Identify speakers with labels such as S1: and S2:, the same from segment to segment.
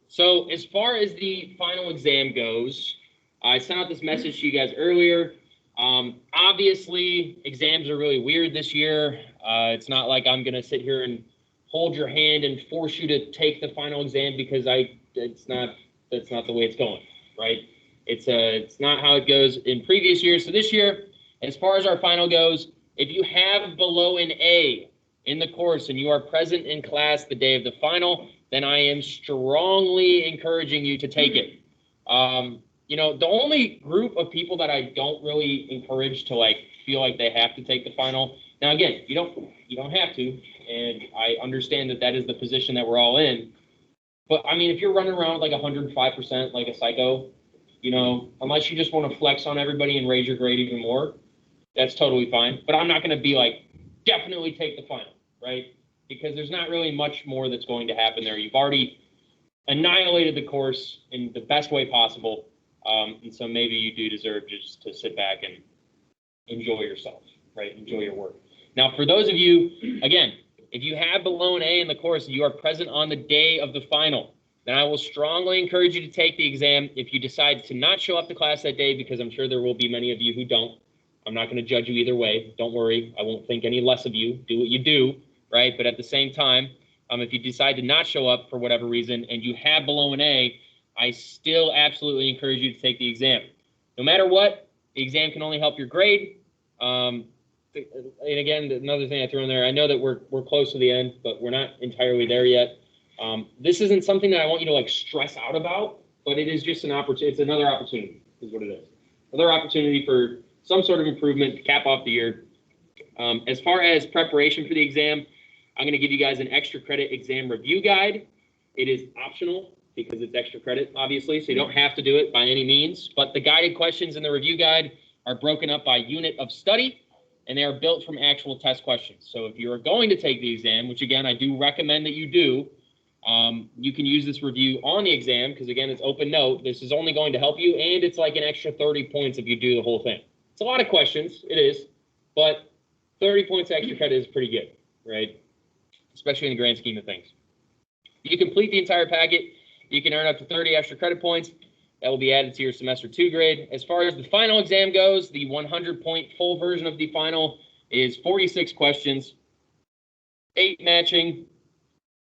S1: So as far as the final exam goes, I sent out this message to you guys earlier. Obviously, exams are really weird this year. It's not like I'm going to sit here and hold your hand and force you to take the final exam because that's not the way it's going, right? It's not how it goes in previous years. So this year, as far as our final goes, if you have below an A in the course and you are present in class the day of the final, then I am strongly encouraging you to take it. The only group of people that I don't really encourage to feel like they have to take the final. Now, again, you don't have to, and I understand that is the position that we're all in. But I mean, if you're running around with 105% like a psycho, unless you just want to flex on everybody and raise your grade even more, that's totally fine. But I'm not going to be definitely take the final, right? Because there's not really much more that's going to happen there. You've already annihilated the course in the best way possible. And so maybe you do deserve just to sit back and enjoy yourself, right? Enjoy your work. Now, for those of you, again, if you have below an A in the course and you are present on the day of the final, then I will strongly encourage you to take the exam. If you decide to not show up to class that day, because I'm sure there will be many of you who don't, I'm not going to judge you either way. Don't worry. I won't think any less of you. Do what you do, right? But at the same time, if you decide to not show up for whatever reason and you have below an A, I still absolutely encourage you to take the exam. No matter what, the exam can only help your grade. And again, another thing I threw in there, I know that we're close to the end, but we're not entirely there yet. This isn't something that I want you to stress out about, but it is just an opportunity. It's another opportunity is what it is. Another opportunity for some sort of improvement to cap off the year. As far as preparation for the exam, I'm going to give you guys an extra credit exam review guide. It is optional because it's extra credit, obviously, so you don't have to do it by any means. But the guided questions in the review guide are broken up by unit of study, and they are built from actual test questions. So if you are going to take the exam, which again, I do recommend that you do, you can use this review on the exam because again, it's open note. This is only going to help you, and it's like an extra 30 points if you do the whole thing. It's a lot of questions, it is, but 30 points extra credit is pretty good, right? Especially in the grand scheme of things. If you complete the entire packet, you can earn up to 30 extra credit points. That will be added to your semester 2 grade. As far as the final exam goes, the 100-point full version of the final is 46 questions, 8 matching,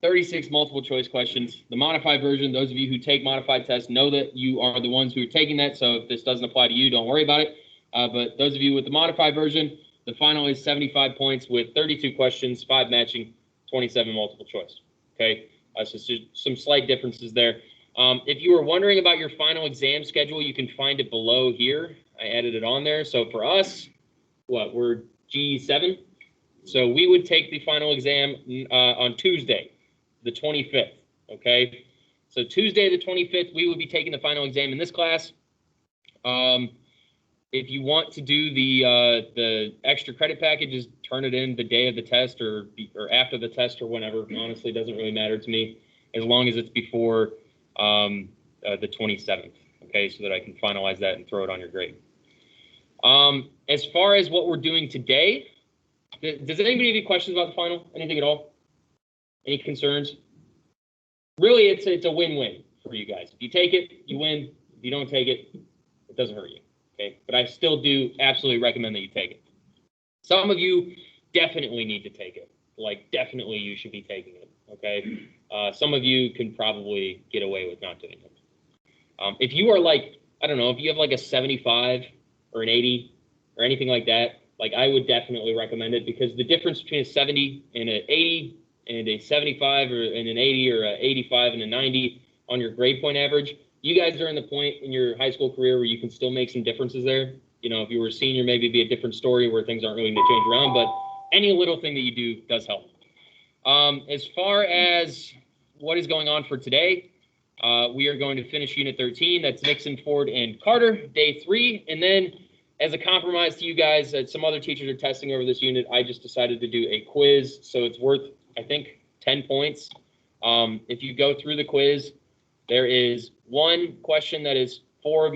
S1: 36 multiple choice questions. The modified version, those of you who take modified tests know that you are the ones who are taking that. So if this doesn't apply to you, don't worry about it. But those of you with the modified version, the final is 75 points with 32 questions, 5 matching, 27 multiple choice. Okay, so some slight differences there. If you were wondering about your final exam schedule, you can find it below here. I added it on there. So for us, we're G7. So we would take the final exam on Tuesday, the 25th. Okay, so Tuesday, the 25th, we would be taking the final exam in this class. If you want to do the extra credit package, just turn it in the day of the test or after the test or whenever. Honestly, it doesn't really matter to me as long as it's before the 27th. Okay, so that I can finalize that and throw it on your grade. As far as what we're doing today, does anybody have any questions about the final? Anything at all? Any concerns? Really, it's a win-win for you guys. If you take it, you win. If you don't take it, it doesn't hurt you. Okay, but I still do absolutely recommend that you take it. Some of you definitely need to take it. Definitely you should be taking it. Okay, some of you can probably get away with not doing it. If you are I don't know, if you have a 75 or an 80 or anything like that, I would definitely recommend it because the difference between a 70 and an 80 and a 75 and an 80 or an 85 and a 90 on your grade point average, you guys are in the point in your high school career where you can still make some differences there. If you were a senior, maybe it'd be a different story where things aren't really going to change around, but any little thing that you do does help. As far as what is going on for today, we are going to finish Unit 13. That's Nixon, Ford, and Carter, Day 3. And then as a compromise to you guys, some other teachers are testing over this unit. I just decided to do a quiz, so it's worth, I think, 10 points. If you go through the quiz, there is one question that is four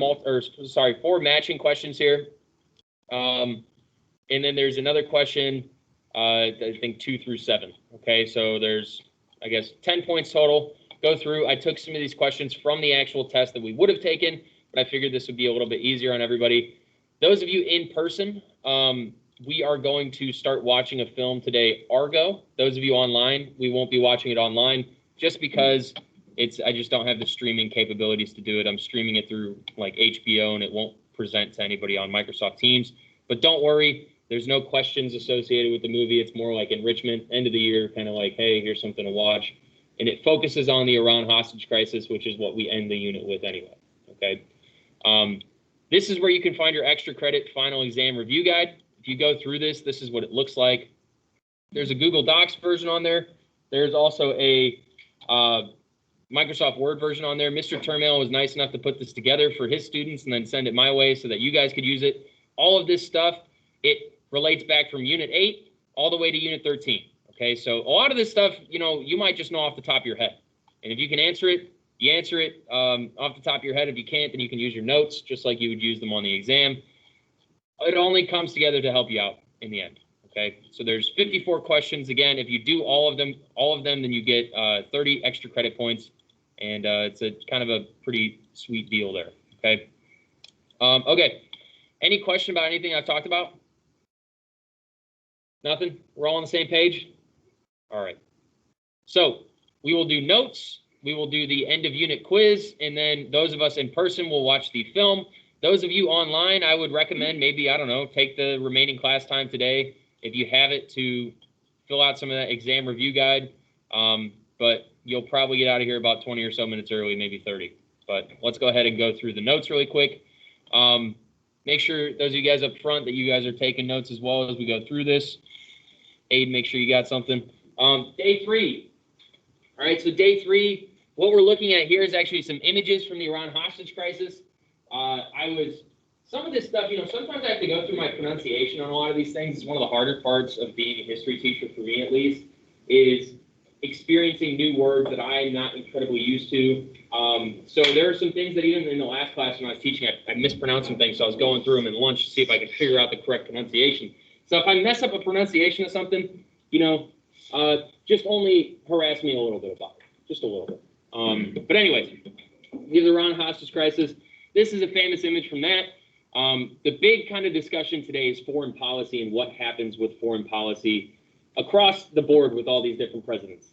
S1: matching questions here. And then there's another question, I think 2 through 7. Okay, so there's, I guess, 10 points total. go through. I took some of these questions from the actual test that we would have taken, but I figured this would be a little bit easier on everybody. Those of you in person, we are going to start watching a film today, Argo. Those of you online, we won't be watching it online just because I just don't have the streaming capabilities to do it. I'm streaming it through like HBO, and it won't present to anybody on Microsoft Teams. But don't worry, there's no questions associated with the movie. It's more like enrichment, end of the year, kind of like, hey, here's something to watch. And it focuses on the Iran hostage crisis, which is what we end the unit with anyway, okay? This is where you can find your extra credit final exam review guide. If you go through this, this is what it looks like. There's a Google Docs version on there. There's also a Microsoft Word version on there. Mr. Termel was nice enough to put this together for his students and then send it my way so that you guys could use it. All of this stuff, it relates back from Unit 8 all the way to Unit 13. Okay, so a lot of this stuff, you know, you might just know off the top of your head. And if you can answer it, you answer it off the top of your head. If you can't, then you can use your notes just like you would use them on the exam. It only comes together to help you out in the end. Okay, so there's 54 questions. Again, if you do all of them, then you get 30 extra credit points. And it's a kind of a pretty sweet deal there. Okay. Okay. Any question about anything I've talked about? Nothing? We're all on the same page? All right. So we will do notes. We will do the end of unit quiz. And then those of us in person will watch the film. Those of you online, I would recommend maybe, I don't know, take the remaining class time today, if you have it, to fill out some of that exam review guide. But you'll probably get out of here about 20 or so minutes early, maybe 30. But let's go ahead and go through the notes really quick. Make sure those of you guys up front that you guys are taking notes as well as we go through this. Aid, make sure you got something. Day 3. All right, so day 3, what we're looking at here is actually some images from the Iran hostage crisis. Some of this stuff, you know, sometimes I have to go through my pronunciation on a lot of these things. It's one of the harder parts of being a history teacher, for me at least, is experiencing new words that I'm not incredibly used to. So there are some things that even in the last class when I was teaching, I mispronounced some things, so I was going through them in lunch to see if I could figure out the correct pronunciation. So if I mess up a pronunciation of something, you know, just only harass me a little bit about it, just a little bit. But anyways, the Iran hostage crisis. This is a famous image from that. The big kind of discussion today is foreign policy and what happens with foreign policy across the board with all these different presidents.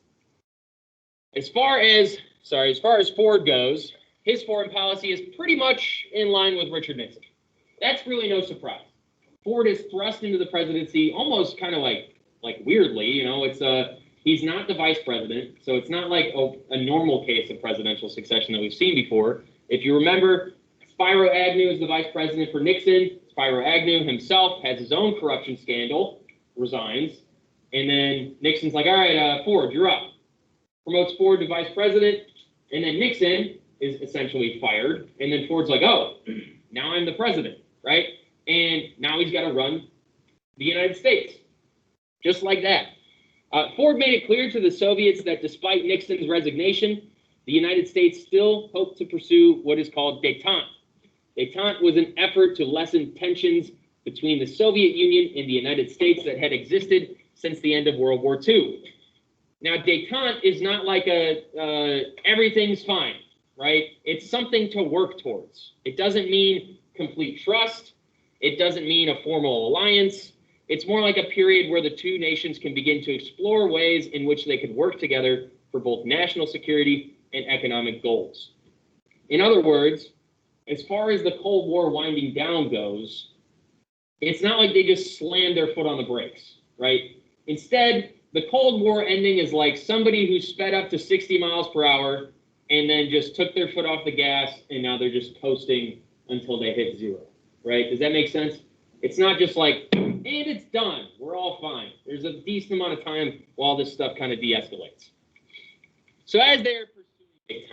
S1: As far as Ford goes, his foreign policy is pretty much in line with Richard Nixon. That's really no surprise. Ford is thrust into the presidency almost kind of like weirdly, you know, he's not the vice president, so it's not like a normal case of presidential succession that we've seen before. If you remember, Spiro Agnew is the vice president for Nixon. Spiro Agnew himself has his own corruption scandal, resigns, and then Nixon's like, all right, Ford, you're up. Promotes Ford to vice president, and then Nixon is essentially fired, and then Ford's like, oh, now I'm the president, right? And now he's got to run the United States, just like that. Ford made it clear to the Soviets that despite Nixon's resignation, the United States still hoped to pursue what is called détente. Détente was an effort to lessen tensions between the Soviet Union and the United States that had existed since the end of World War II. Now, détente is not like everything's fine, right? It's something to work towards. It doesn't mean complete trust. It doesn't mean a formal alliance. It's more like a period where the two nations can begin to explore ways in which they could work together for both national security and economic goals. In other words, as far as the Cold War winding down goes, it's not like they just slammed their foot on the brakes, right? Instead, the Cold War ending is like somebody who sped up to 60 miles per hour and then just took their foot off the gas and now they're just coasting until they hit zero, right? Does that make sense? It's not just like, and it's done, we're all fine. There's a decent amount of time while this stuff kind of de-escalates. So as they're pursuing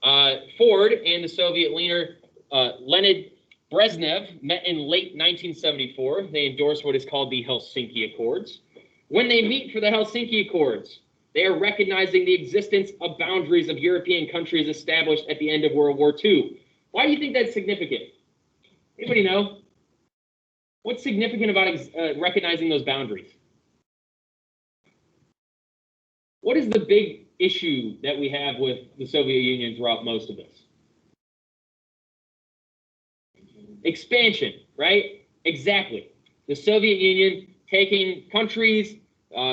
S1: détente, Ford and the Soviet leader Leonid Brezhnev met in late 1974. They endorsed what is called the Helsinki Accords. When they meet for the Helsinki Accords, they are recognizing the existence of boundaries of European countries established at the end of World War II. Why do you think that's significant? Anybody know? What's significant about recognizing those boundaries? What is the big issue that we have with the Soviet Union throughout most of this? Expansion, right? Exactly. The Soviet Union taking countries,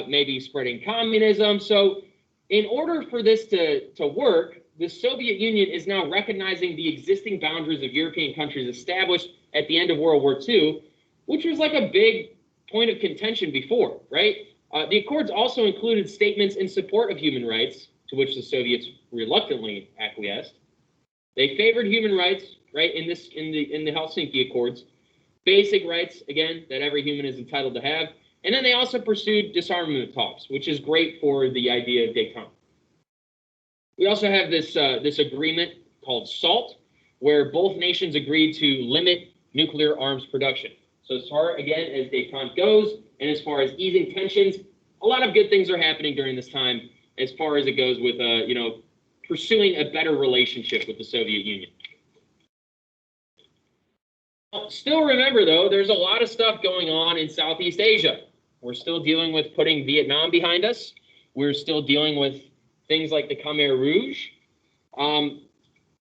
S1: maybe spreading communism. So in order for this to work, the Soviet Union is now recognizing the existing boundaries of European countries established at the end of World War II, which was like a big point of contention before, right? The Accords also included statements in support of human rights, to which the Soviets reluctantly acquiesced. They favored human rights, right, in the Helsinki Accords, basic rights, again, that every human is entitled to have. And then they also pursued disarmament talks, which is great for the idea of détente. We also have this agreement called SALT, where both nations agreed to limit nuclear arms production. So as far, again, as détente goes, and as far as easing tensions, a lot of good things are happening during this time as far as it goes with, pursuing a better relationship with the Soviet Union. Still remember, though, there's a lot of stuff going on in Southeast Asia. We're still dealing with putting Vietnam behind us. We're still dealing with things like the Khmer Rouge.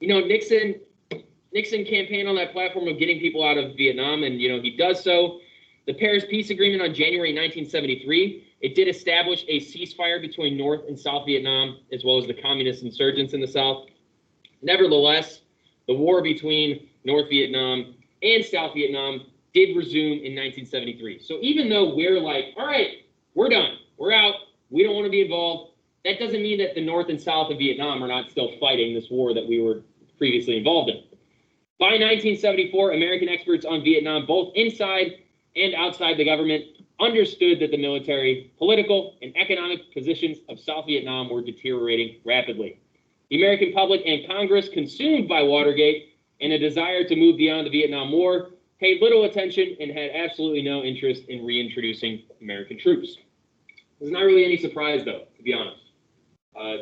S1: Nixon campaigned on that platform of getting people out of Vietnam, and, he does so. The Paris Peace Agreement on January 1973, it did establish a ceasefire between North and South Vietnam, as well as the communist insurgents in the South. Nevertheless, the war between North Vietnam and South Vietnam did resume in 1973. So even though we're like, all right, we're done, we're out, we don't want to be involved, that doesn't mean that the North and South of Vietnam are not still fighting this war that we were previously involved in. By 1974, American experts on Vietnam, both inside and outside the government, understood that the military, political, and economic positions of South Vietnam were deteriorating rapidly. The American public and Congress, consumed by Watergate and a desire to move beyond the Vietnam War, paid little attention and had absolutely no interest in reintroducing American troops. There's not really any surprise, though, to be honest.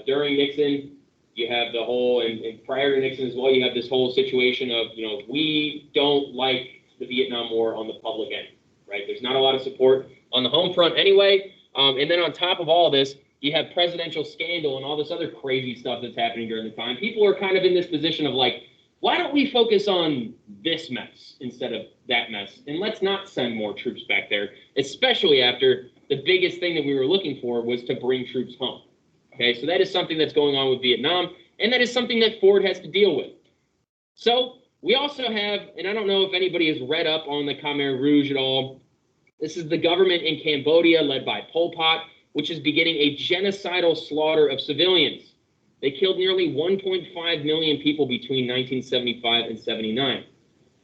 S1: During Nixon, you have the whole, and prior to Nixon as well, you have this whole situation of, we don't like the Vietnam War on the public end, right? There's not a lot of support on the home front anyway. And then on top of all this, you have presidential scandal and all this other crazy stuff that's happening during the time. People are kind of in this position of like, why don't we focus on this mess instead of that mess? And let's not send more troops back there, especially after the biggest thing that we were looking for was to bring troops home. Okay, so that is something that's going on with Vietnam, and that is something that Ford has to deal with. So we also have, and I don't know if anybody has read up on the Khmer Rouge at all. This is the government in Cambodia led by Pol Pot, which is beginning a genocidal slaughter of civilians. They killed nearly 1.5 million people between 1975 and 79.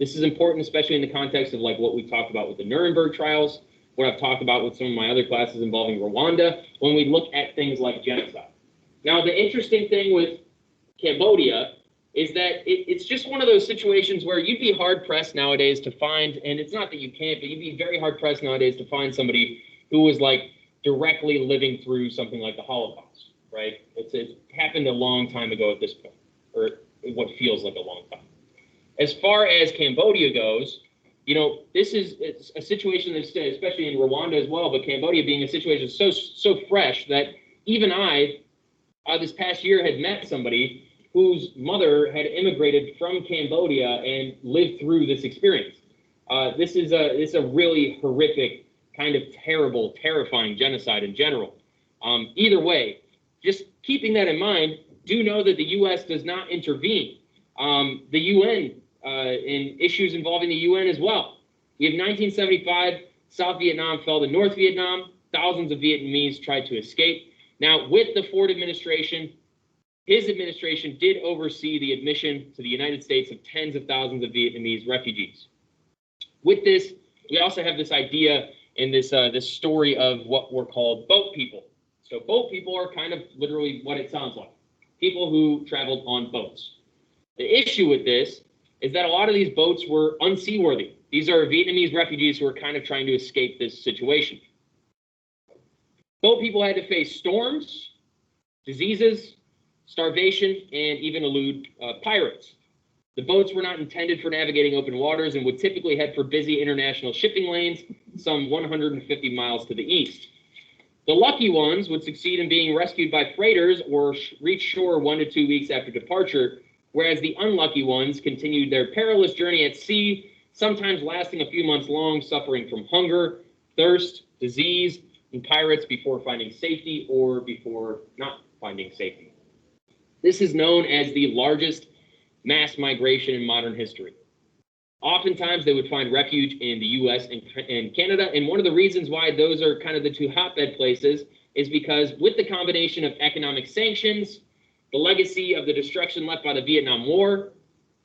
S1: This is important, especially in the context of like what we talked about with the Nuremberg trials, what I've talked about with some of my other classes involving Rwanda, when we look at things like genocide. Now, the interesting thing with Cambodia is that it's just one of those situations where you'd be hard-pressed nowadays to find, and it's not that you can't, but you'd be very hard-pressed nowadays to find somebody who was like directly living through something like the Holocaust, right? It happened a long time ago at this point, or what feels like a long time. As far as Cambodia goes, it's a situation that's, especially in Rwanda as well, but Cambodia being a situation so fresh that even I, this past year, had met somebody whose mother had immigrated from Cambodia and lived through this experience. This is a really horrific, kind of terrible, terrifying genocide in general. Either way, just keeping that in mind, do know that the U.S. does not intervene. The UN, in issues involving the UN as well. We have 1975, South Vietnam fell to North Vietnam. Thousands of Vietnamese tried to escape. Now, with the Ford administration, his administration did oversee the admission to the United States of tens of thousands of Vietnamese refugees. With this, we also have this idea in this story of what were called boat people. So boat people are kind of literally what it sounds like, people who traveled on boats. The issue with this is that a lot of these boats were unseaworthy. These are Vietnamese refugees who are kind of trying to escape this situation. Boat people had to face storms, diseases, starvation, and even elude pirates. The boats were not intended for navigating open waters and would typically head for busy international shipping lanes some 150 miles to the east. The lucky ones would succeed in being rescued by freighters or reach shore 1 to 2 weeks after departure, whereas the unlucky ones continued their perilous journey at sea, sometimes lasting a few months long, suffering from hunger, thirst, disease, and pirates before finding safety or before not finding safety. This is known as the largest mass migration in modern history. Oftentimes, they would find refuge in the U.S. and Canada, and one of the reasons why those are kind of the two hotbed places is because with the combination of economic sanctions, the legacy of the destruction left by the Vietnam War,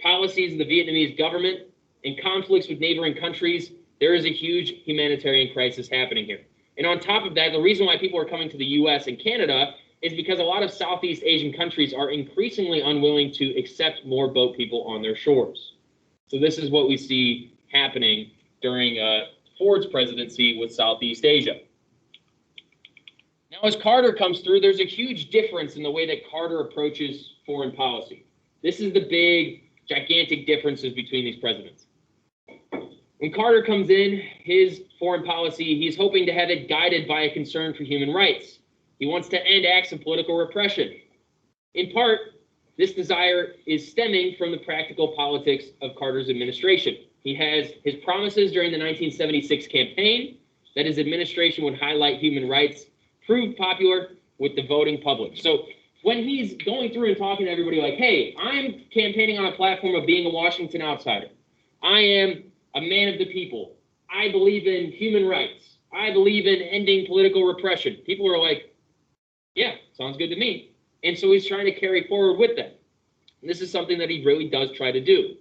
S1: policies of the Vietnamese government, and conflicts with neighboring countries, there is a huge humanitarian crisis happening here. And on top of that, the reason why people are coming to the U.S. and Canada is because a lot of Southeast Asian countries are increasingly unwilling to accept more boat people on their shores. So this is what we see happening during Ford's presidency with Southeast Asia. Now, as Carter comes through, there's a huge difference in the way that Carter approaches foreign policy. This is the big, gigantic differences between these presidents. When Carter comes in, his foreign policy, he's hoping to have it guided by a concern for human rights. He wants to end acts of political repression. In part, this desire is stemming from the practical politics of Carter's administration. He has his promises during the 1976 campaign that his administration would highlight human rights, proved popular with the voting public. So when he's going through and talking to everybody like, hey, I'm campaigning on a platform of being a Washington outsider. I am a man of the people. I believe in human rights. I believe in ending political repression. People are like, yeah, sounds good to me. And so he's trying to carry forward with that. And this is something that he really does try to do.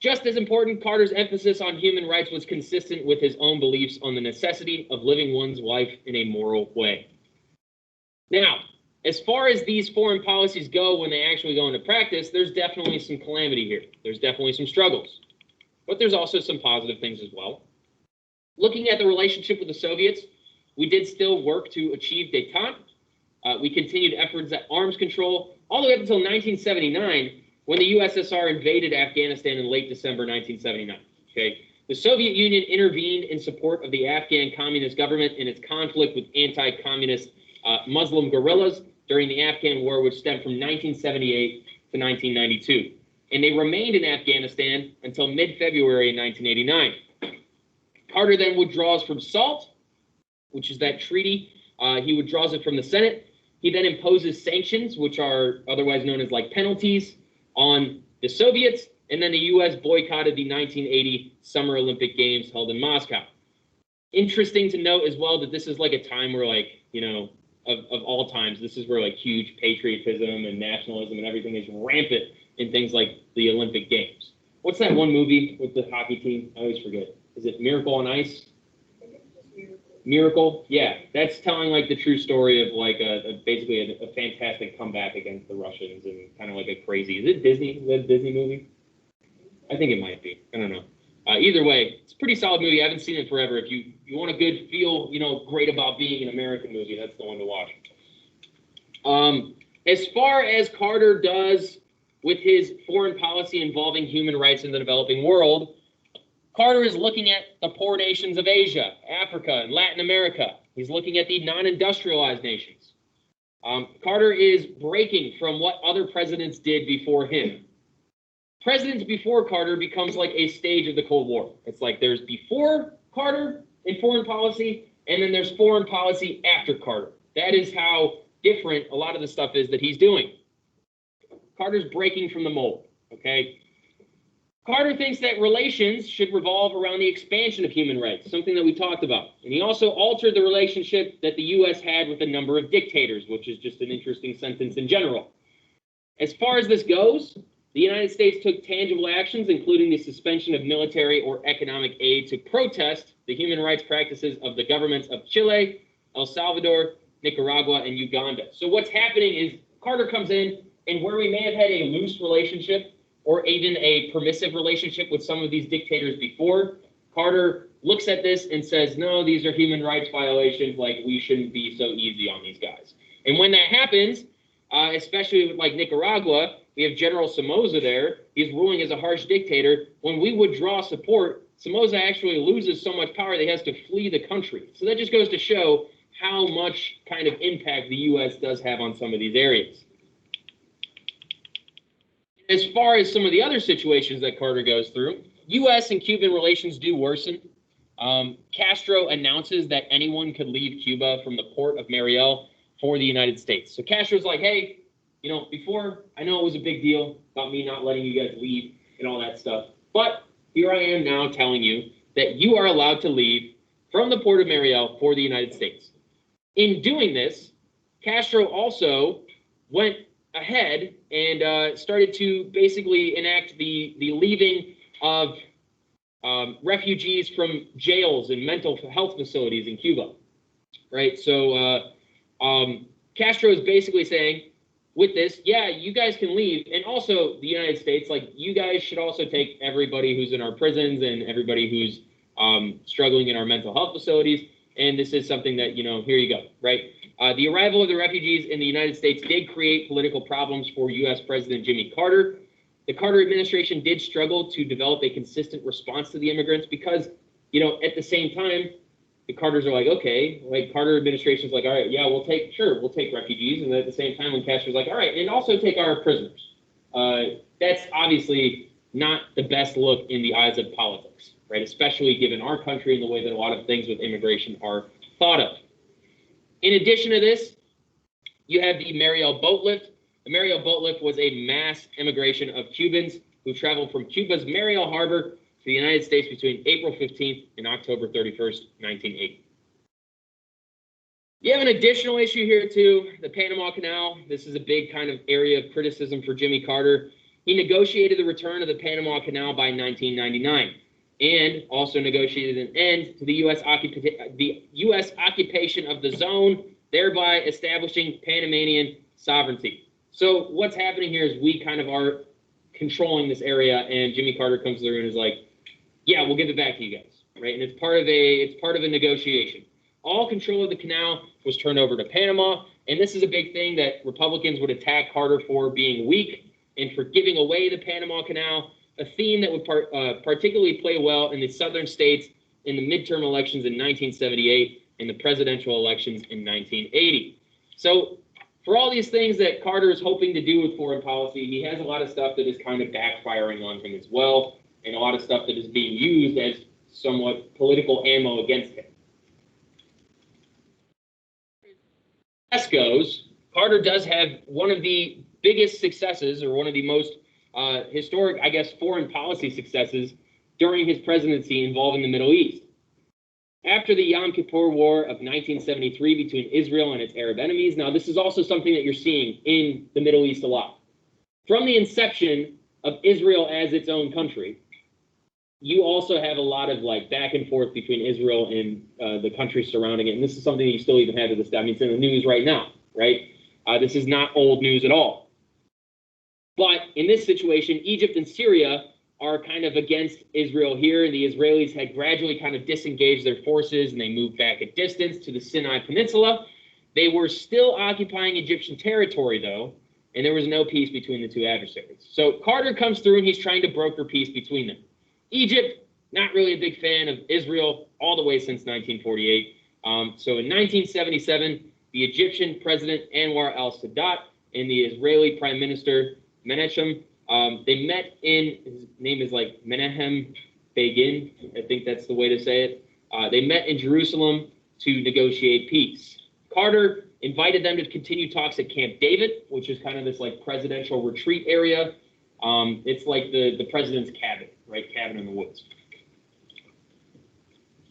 S1: Just as important, Carter's emphasis on human rights was consistent with his own beliefs on the necessity of living one's life in a moral way. Now, as far as these foreign policies go when they actually go into practice, there's definitely some calamity here. There's definitely some struggles. But there's also some positive things as well. Looking at the relationship with the Soviets, we did still work to achieve détente. We continued efforts at arms control all the way up until 1979, when the USSR invaded Afghanistan in late December 1979. Okay, the Soviet Union intervened in support of the Afghan communist government in its conflict with anti-communist Muslim guerrillas during the Afghan War, which stemmed from 1978 to 1992. And they remained in Afghanistan until mid-February 1989. Carter then withdraws from SALT, which is that treaty. He withdraws it from the Senate. He then imposes sanctions, which are otherwise known as like penalties, on the Soviets, and then the U.S. boycotted the 1980 Summer Olympic Games held in Moscow. Interesting to note as well that this is like a time where, like, you know, of all times, this is where like huge patriotism and nationalism and everything is rampant in things like the Olympic Games. What's that one movie with the hockey team? I always forget. Is it Miracle on Ice? Miracle? Yeah, that's telling like the true story of like basically a fantastic comeback against the Russians and kind of like a crazy. Is it Disney? Is that a Disney movie? I think it might be. I don't know. Either way, it's a pretty solid movie. I haven't seen it forever. If you want a good feel, you know, great about being an American movie, that's the one to watch. As far as Carter does with his foreign policy involving human rights in the developing world, Carter is looking at the poor nations of Asia, Africa, and Latin America. He's looking at the non-industrialized nations. Carter is breaking from what other presidents did before him. Presidents before Carter becomes like a stage of the Cold War. It's like there's before Carter in foreign policy, and then there's foreign policy after Carter. That is how different a lot of the stuff is that he's doing. Carter's breaking from the mold, okay? Carter thinks that relations should revolve around the expansion of human rights, something that we talked about. And he also altered the relationship that the U.S. had with a number of dictators, which is just an interesting sentence in general. As far as this goes, the United States took tangible actions, including the suspension of military or economic aid to protest the human rights practices of the governments of Chile, El Salvador, Nicaragua, and Uganda. So what's happening is Carter comes in, and where we may have had a loose relationship or even a permissive relationship with some of these dictators before, Carter looks at this and says, no, these are human rights violations, like we shouldn't be so easy on these guys. And when that happens, especially with like Nicaragua, we have General Somoza there. He's ruling as a harsh dictator. When we withdraw support, Somoza actually loses so much power that he has to flee the country. So that just goes to show how much kind of impact the U.S. does have on some of these areas. As far as some of the other situations that Carter goes through, U.S. and Cuban relations do worsen. Castro announces that anyone could leave Cuba from the port of Mariel for the United States. So Castro's like, hey, you know, before, I know it was a big deal about me not letting you guys leave and all that stuff, but here I am now telling you that you are allowed to leave from the port of Mariel for the United States. In doing this, Castro also went ahead and started to basically enact the leaving of refugees from jails and mental health facilities in Cuba, right? So Castro is basically saying, with this, yeah, you guys can leave, and also the United States, like, you guys should also take everybody who's in our prisons and everybody who's struggling in our mental health facilities, and this is something that, you know, here you go, right? The arrival of the refugees in the United States did create political problems for U.S. President Jimmy Carter. The Carter administration did struggle to develop a consistent response to the immigrants because, you know, at the same time, the Carters are like, okay, like Carter administration's like, all right, yeah, we'll take refugees. And at the same time, when Castro's like, all right, and also take our prisoners. That's obviously not the best look in the eyes of politics, right? Especially given our country and the way that a lot of things with immigration are thought of. In addition to this, you have the Mariel boat lift. The Mariel boat lift was a mass immigration of Cubans who traveled from Cuba's Mariel Harbor to the United States between April 15th and October 31st, 1980. You have an additional issue here too, the Panama Canal. This is a big kind of area of criticism for Jimmy Carter. He negotiated the return of the Panama Canal by 1999 and also negotiated an end to the U.S. occupation of the zone, thereby establishing Panamanian sovereignty. So what's happening here is we kind of are controlling this area, and Jimmy Carter comes through and is like, yeah, we'll give it back to you guys, right? And it's part of a negotiation. All control of the canal was turned over to Panama, and this is a big thing that Republicans would attack Carter for, being weak and for giving away the Panama Canal, a theme that would particularly play well in the southern states in the midterm elections in 1978 and the presidential elections in 1980. So for all these things that Carter is hoping to do with foreign policy, he has a lot of stuff that is kind of backfiring on him as well, and a lot of stuff that is being used as somewhat political ammo against him. As goes, Carter does have one of the biggest successes, or one of the most historic, I guess, foreign policy successes during his presidency involving the Middle East. After the Yom Kippur War of 1973 between Israel and its Arab enemies, now this is also something that you're seeing in the Middle East a lot. From the inception of Israel as its own country, you also have a lot of like back and forth between Israel and the countries surrounding it. And this is something that you still even have to this day. I mean, it's in the news right now, right? This is not old news at all. But in this situation, Egypt and Syria are kind of against Israel here. The Israelis had gradually kind of disengaged their forces, and they moved back a distance to the Sinai Peninsula. They were still occupying Egyptian territory, though, and there was no peace between the two adversaries. So Carter comes through, and he's trying to broker peace between them. Egypt, not really a big fan of Israel all the way since 1948. So in 1977, the Egyptian President Anwar al-Sadat and the Israeli Prime Minister Menachem, they met in, his name is like Menahem Begin, I think that's the way to say it. They met in Jerusalem to negotiate peace. Carter invited them to continue talks at Camp David, which is kind of this like presidential retreat area. It's like the president's cabin, right? Cabin in the woods.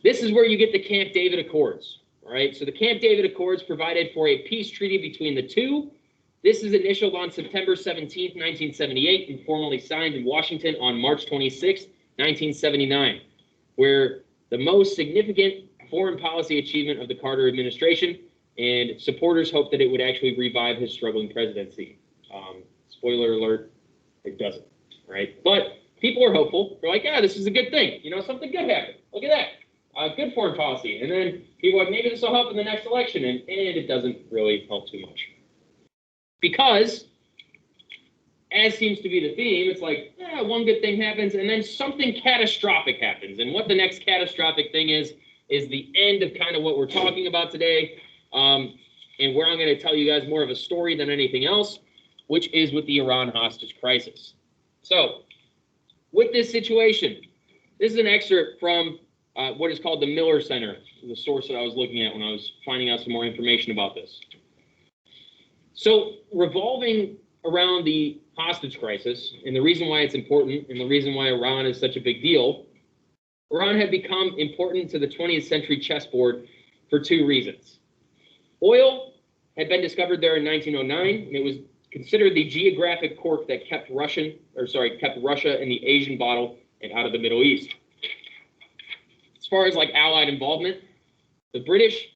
S1: This is where you get the Camp David Accords, right? So the Camp David Accords provided for a peace treaty between the two. This is initialed on September 17, 1978, and formally signed in Washington on March 26, 1979, where the most significant foreign policy achievement of the Carter administration, and supporters hoped that it would actually revive his struggling presidency. Spoiler alert, it doesn't, right? But people are hopeful. They're like, yeah, this is a good thing. You know, something good happened. Look at that. Good foreign policy. And then people are like, maybe this will help in the next election, and it doesn't really help too much. Because, as seems to be the theme, it's like, one good thing happens, and then something catastrophic happens. And what the next catastrophic thing is the end of kind of what we're talking about today. and where I'm going to tell you guys more of a story than anything else, which is with the Iran hostage crisis. So, with this situation, this is an excerpt from what is called the Miller Center, the source that I was looking at when I was finding out some more information about this. So, revolving around the hostage crisis, and the reason why it's important, and the reason why Iran is such a big deal, Iran had become important to the 20th century chessboard for two reasons. Oil had been discovered there in 1909, and it was considered the geographic cork that kept Russia in the Asian bottle and out of the Middle East. As far as like Allied involvement, the British,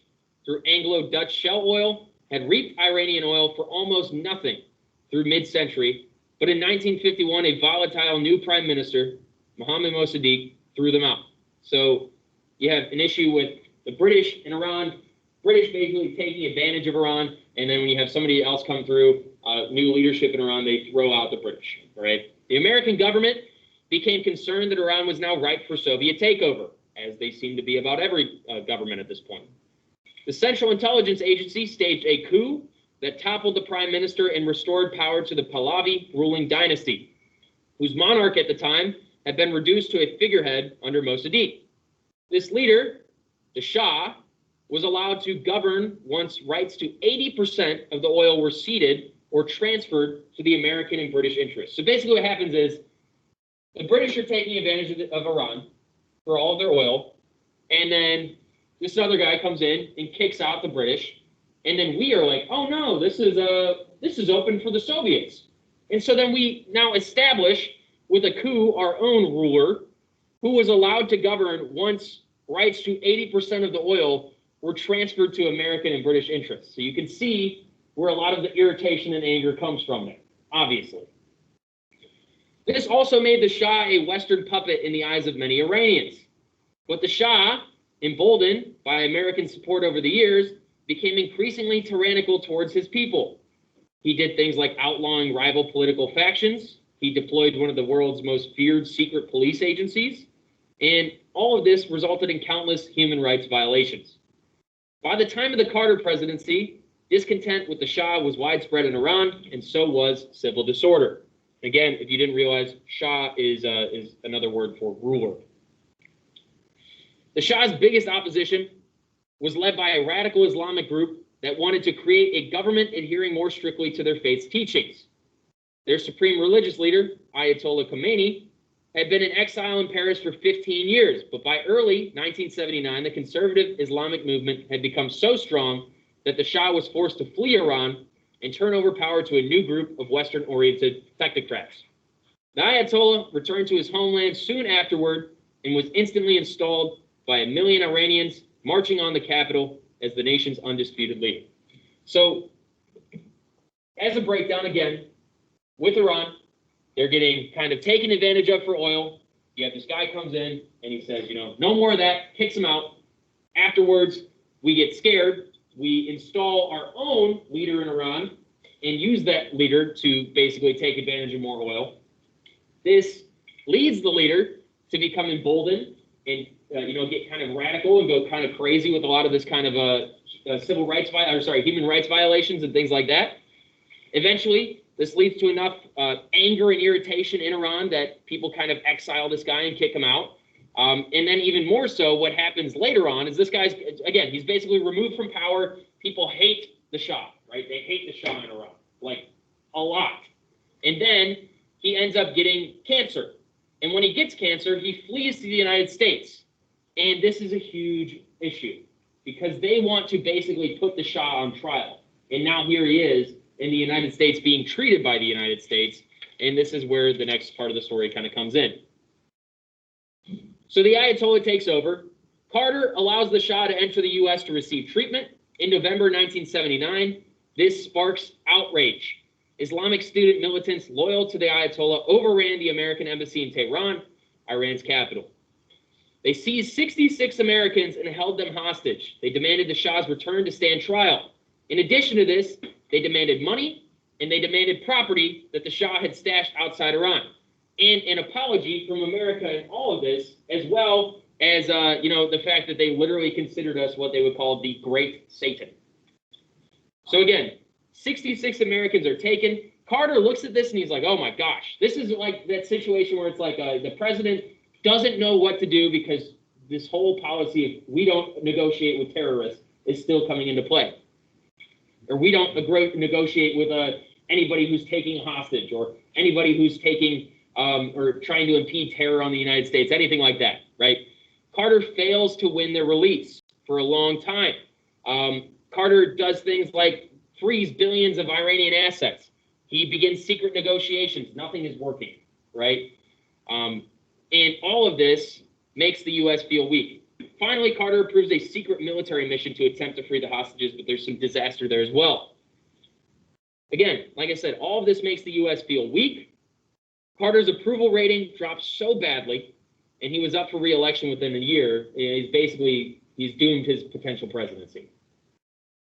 S1: through Anglo-Dutch shell oil, had reaped Iranian oil for almost nothing through mid-century, but in 1951, a volatile new prime minister, Mohammad Mossadegh, threw them out. So you have an issue with the British and Iran, British basically taking advantage of Iran, and then when you have somebody else come through, new leadership in Iran, they throw out the British, right? The American government became concerned that Iran was now ripe for Soviet takeover, as they seem to be about every government at this point. The Central Intelligence Agency staged a coup that toppled the prime minister and restored power to the Pahlavi ruling dynasty, whose monarch at the time had been reduced to a figurehead under Mossadegh. This leader, the Shah, was allowed to govern once rights to 80% of the oil were ceded or transferred to the American and British interests. So basically what happens is the British are taking advantage of Iran for all of their oil, and then this other guy comes in and kicks out the British, and then we are like, oh no, this is open for the Soviets. And so then we now establish with a coup our own ruler who was allowed to govern once rights to 80% of the oil were transferred to American and British interests. So you can see where a lot of the irritation and anger comes from there, obviously. This also made the Shah a Western puppet in the eyes of many Iranians. But the Shah, emboldened by American support over the years, became increasingly tyrannical towards his people. He did things like outlawing rival political factions. He deployed one of the world's most feared secret police agencies. And all of this resulted in countless human rights violations. By the time of the Carter presidency, discontent with the Shah was widespread in Iran, and so was civil disorder. Again, if you didn't realize, Shah is another word for ruler. The Shah's biggest opposition was led by a radical Islamic group that wanted to create a government adhering more strictly to their faith's teachings. Their supreme religious leader, Ayatollah Khomeini, had been in exile in Paris for 15 years, but by early 1979, the conservative Islamic movement had become so strong that the Shah was forced to flee Iran and turn over power to a new group of Western-oriented technocrats. The Ayatollah returned to his homeland soon afterward and was instantly installed by 1 million Iranians marching on the capital as the nation's undisputed leader. So, as a breakdown again, with Iran, they're getting kind of taken advantage of for oil. You have this guy comes in and he says, no more of that, kicks him out. Afterwards, we get scared. We install our own leader in Iran and use that leader to basically take advantage of more oil. This leads the leader to become emboldened and get kind of radical and go kind of crazy with a lot of this kind of human rights violations and things like that. Eventually, this leads to enough anger and irritation in Iran that people kind of exile this guy and kick him out. And then even more so, what happens later on is this guy's, again, he's basically removed from power. People hate the Shah, right? They hate the Shah in Iran, like a lot. And then he ends up getting cancer. And when he gets cancer, he flees to the United States. And this is a huge issue because they want to basically put the Shah on trial. And now here he is in the United States being treated by the United States. And this is where the next part of the story kind of comes in. So the Ayatollah takes over. Carter allows the Shah to enter the U.S. to receive treatment. In November 1979, this sparks outrage. Islamic student militants loyal to the Ayatollah overran the American embassy in Tehran, Iran's capital. They seized 66 Americans and held them hostage. They demanded the Shah's return to stand trial. In addition to this, they demanded money and they demanded property that the Shah had stashed outside Iran. And an apology from America in all of this, as well as, the fact that they literally considered us what they would call the Great Satan. So again, 66 Americans are taken. Carter looks at this and he's like, oh my gosh, this is like that situation where it's like the president doesn't know what to do because this whole policy of we don't negotiate with terrorists is still coming into play. Or we don't negotiate with anybody who's taking a hostage or anybody who's taking or trying to impede terror on the United States, anything like that, right? Carter fails to win their release for a long time. Carter does things like freeze billions of Iranian assets. He begins secret negotiations. Nothing is working, right? And all of this makes the U.S. feel weak. Finally, Carter approves a secret military mission to attempt to free the hostages, but there's some disaster there as well. Again, like I said, all of this makes the U.S. feel weak. Carter's approval rating drops so badly, and he was up for re-election within a year. He's doomed his potential presidency.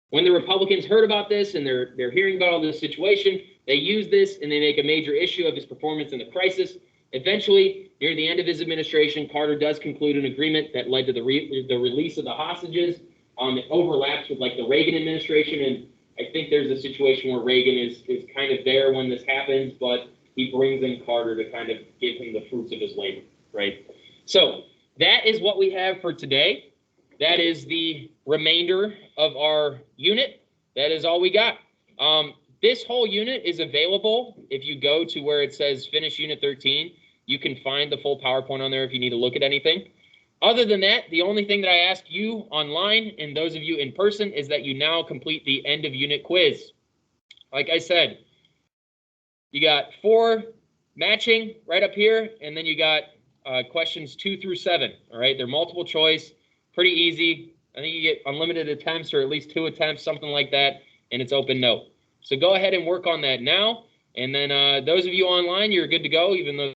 S1: When the Republicans heard about this and they're hearing about all this situation, they use this and they make a major issue of his performance in the crisis. Eventually, near the end of his administration, Carter does conclude an agreement that led to the release of the hostages. It overlaps with like the Reagan administration, and I think there's a situation where Reagan is kind of there when this happens, but he brings in Carter to kind of give him the fruits of his labor, right? So that is what we have for today. That is the remainder of our unit. That is all we got. This whole unit is available. If you go to where it says Finish Unit 13, you can find the full PowerPoint on there if you need to look at anything. Other than that, the only thing that I ask you online and those of you in person is that you now complete the end of unit quiz. Like I said, you got 4 matching right up here, and then you got questions 2 through 7. All right, they're multiple choice, pretty easy. I think you get unlimited attempts or at least 2 attempts, something like that, and it's open note. So go ahead and work on that now. And then those of you online, you're good to go, even though